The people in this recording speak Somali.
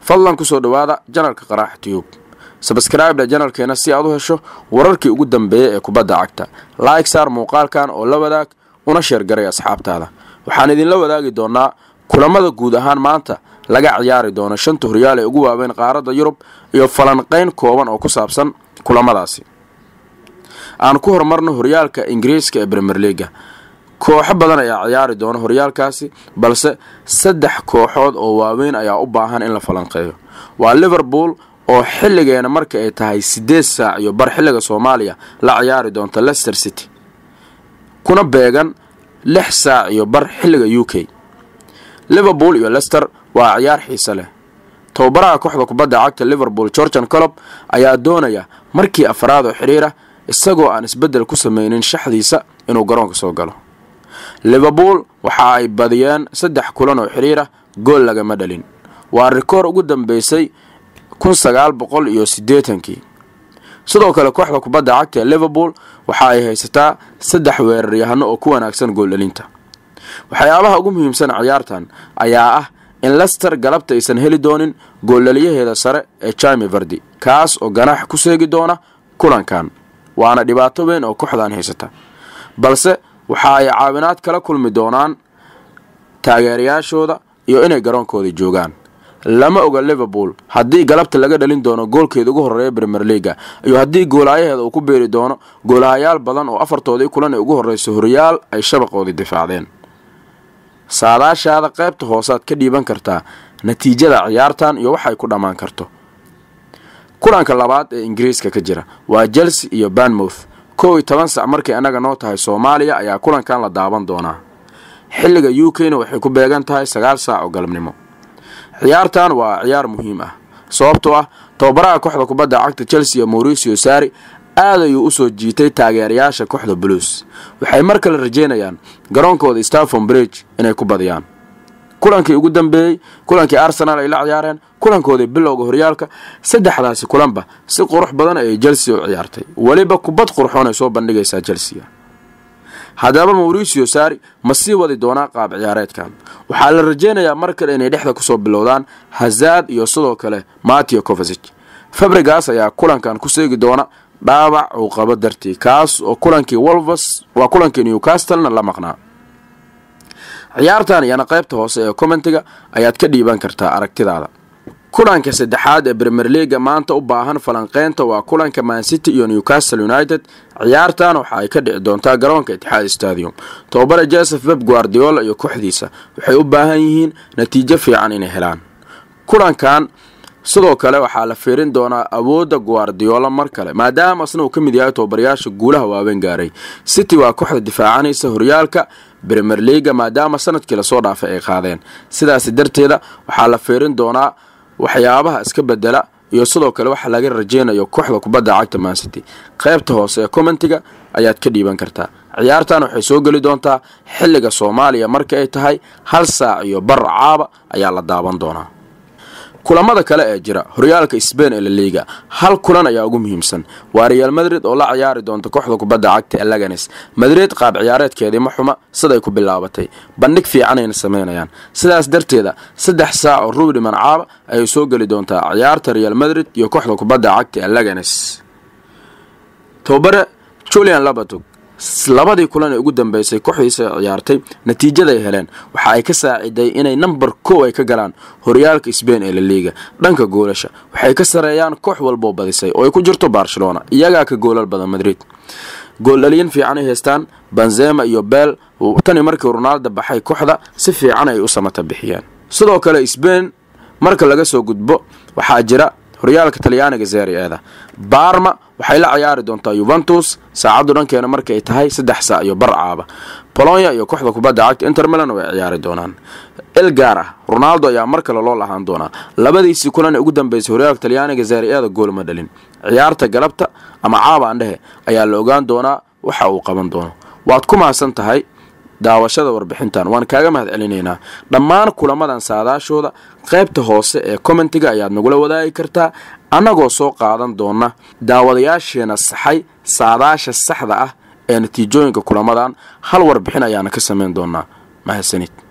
fadlan ku soo dhawaada janalka Qaraax Tube. Subscribe da janalkeena si aad u hesho wararkii ugu dambeeyay ee kubadda cagta. Like saar muuqaalkan oo la wadaag una share garay asxaabtaada. Waxaan idin la wadaagi doonaa kulamada guud ahaan maanta laga ciyaari doono shanta horyaal ee ugu waaweyn qaaradda Yurub iyo falanqeyn kooban oo ku saabsan kulamadaasi. aan ku hormarno horyaalka Ingiriiska ee Premier League. kooxo badan ayaa ciyaari doona horyaalkaasi balse saddex kooxood oo waaweyn ayaa u baahan in la falanqeeyo. waa Liverpool oo xilligeena marka ay tahay 8 saac iyo bar xilliga Soomaaliya la ciyaari doonta Leicester City. kuna beegan 6 saac iyo bar xilliga UK. Liverpool iyo Leicester waa ciyaar xiiso leh. Tababaraha kooxda kubadda cagta Liverpool Jurgen Klopp ayaa doonaya markii afraad oo xiriir ah isagoo aan isbedel ku sameeynin shaxdiisa inuu garoonka soo galo. Liverpool waxa ay badiyeen 3 kulan oo xiriir ah gool laga dhalin. waa rikoor ugu dambeysay 1980. sidoo kale kooxda kubadda cagta ee Liverpool waxa ay haysataa 3 weeraryahanno oo ku wanaagsan gool dhalinta. waxyaabaha ugu muhiimsan ciyaartan ayaa ah in Leicester galabta aysan heli doonin gool dhaliyaheeda sare ee Jamie Vardy kaas oo ganax ku seegi doona kulankan. waana dhibaato weyn oo kooxdan haysata. balse waxa ay caawinaad kala kulmi doonaan taageerayaashooda iyo inay garoonkooda joogaan. lama oga Liverpool haddii galabta laga dhalin doono goolkeeda ugu horeeya Premier League iyo haddii goolayaheeda uu ku beeri doono goolayaal badan oo afartoodii kulan ee ugu horeysay horyaal ay shabaqooda difaacdeen. saadaashaada qaybta hoosaad ka dhiiban kartaa natiijada ciyaartan iyo waxa ay ku dhamaan karto. kulanka labaad ee Ingiriiska ka jira waa Chelsea iyo Bournemouth. 11 saac markii anaga noo tahay Soomaaliya ayaa kulankan la daawan doonaa. xilliga UK-na waxay ku beegan tahay 9 saac oo galabnimo. ciyaartan waa ciyaar muhiim ah sababtoo ah tababaraha kooxda kubadda cagta Chelsea iyo Mauricio Sarri aad ayuu u soo jiitay taageerayaasha kooxda Blues. waxay markale rajeynayaan garoonkooda Stamford Bridge inay ku badiyaan. kulankii ugu dambeeyay kulankii Arsenal ay la ciyaareen kulankoodii bilowga horyaalka saddexdaasi kulanba si qurux badan ay Chelsea u ciyaartay. waliba kubad qurxoon ay soo bandhigaysaa Chelsea. haddaba Mauricio Sarri ma sii wadi doonaa qaab ciyaareedkan. waxaa la rajeynayaa markale inay dhexda ku soo bilowdaan Hazard iyo sidoo kale Mateo Kovacic. Fabregas ayaa kulankan ku seegi doona dhaawac uu qabo dartii kaas oo kulankii Wolves waa kulankii Newcastle la maqnaa. ciyaartan iyana qaybta hoose ee commentiga ayaad ka dhiiban kartaa aragtidaada. kulanka saddexaad ee Premier League maanta u baahan falanqeynta waa kulanka Man City iyo Newcastle United. ciyaartan waxa ay ka dhici doontaa garoonka Etihad Stadium. tababare Pep Guardiola iyo kooxdiisa waxay u baahan yihiin natiijo fiican inay helaan. kulankan sidoo kale waxaa la fiirin doonaa awoodda Guardiola mar kale maadaama asna uu ka mid yahay tababarayaasha guulaha waaweyn gaaray. City waa kooxda difaacanaysa horyaalka Premier League maadaama sanadkii la soo dhaafay ay qaadeen. sidaas darteeda waxaa la fiirin doonaa waxyaabaha iska bedela iyo sidoo kale waxa laga rajeynayo kooxda kubadda cagta Man City. qaybta hoose ee commentiga ayaad ka dhiiban kartaa. ciyaartan waxay soo gali doontaa xilliga Soomaaliya marka ay tahay 1 saac iyo bar caaba ayaa la daawan doonaa. kulamada kale ee jira horyaalka Spain ee La Liga hal kulan ayaa ugu muhiimsan. waa Real Madrid oo la ciyaari doonta kooxda kubadda cagta ee Leganes. Madrid qaab ciyaareedkeedii ma xuma siday ku bilaabatay. bandhig fiican ay sameynayaan. sidaas darteeda 3 saac oo rubi mancaaba ay soo gali doontaa ciyaarta Real Madrid iyo kooxda kubadda cagta ee Leganes. tababare Julian Lopetegui labadii kulan ee ugu dambeysay kooxdiisa ciyaartay natiijada ay heleen waxa ay ka saaciday inay number 1 ay ka galaan horyaalka Spain ee La Liga. dhanka goolasha waxay ka sareeyaan koox walba badisay oo ay ku jirto Barcelona iyaga ka goolal badan Madrid. gool dhaliyin fiican ay haystaan Benzema iyo Bale tani markii Ronaldo baxay kooxda si fiican ay u samata bixiyeen. sidoo kale Spain marka laga soo gudbo waxa jira horyaalka Talyaaniga Serie A. Parma waxay la ciyaari doontaa Juventus saacadu dhankeena markay tahay 3 saac iyo bar caaba. Bologna iyo kooxda kubadda cagta Inter Milan way ciyaari doonaan. El Gara Ronaldo ayaa markale loo lahaan doona. labadiisi kulan ee ugu dambeysay horyaalka Talyaaniga Serie A gool ma dhalin. ciyaarta galabta ama caaba andhahe ayaa la ogaan doonaa waxa uu qaban doono. waad ku maasan tahay daawashada warbixintan. waan kaaga mahadcelinaynaa. dhammaan kulamadan saadaashooda qaybta hoose ee commentiga ayaad nagula wadaagi kartaa anagoo soo qaadan doona daawadayaasheena saxay saadaasha saxda ah ee natiijooyinka kulamadan hal warbixin ayaana ka sameyn doonaa. mahadsanid.